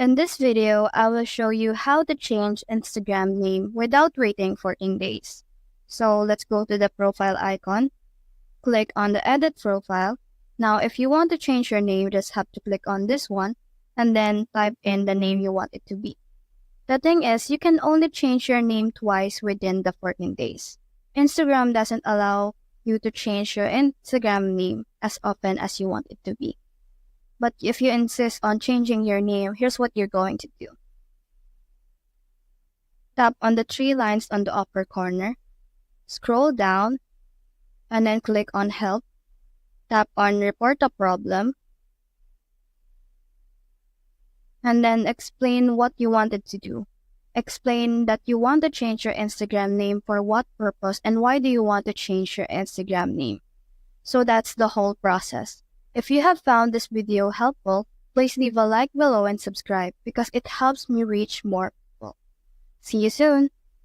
In this video, I will show you how to change Instagram name without waiting 14 days. So let's go to the profile icon, click on the edit profile. Now if you want to change your name, you just have to click on this one and then type in the name you want it to be. The thing is, you can only change your name twice within the 14 days. Instagram doesn't allow you to change your Instagram name as often as you want it to be. But if you insist on changing your name, here's what you're going to do. Tap on the three lines on the upper corner, scroll down, and then click on Help. Tap on Report a Problem, and then explain what you wanted to do. Explain that you want to change your Instagram name for what purpose and why do you want to change your Instagram name. So that's the whole process. If you have found this video helpful, please leave a like below and subscribe because it helps me reach more people. See you soon!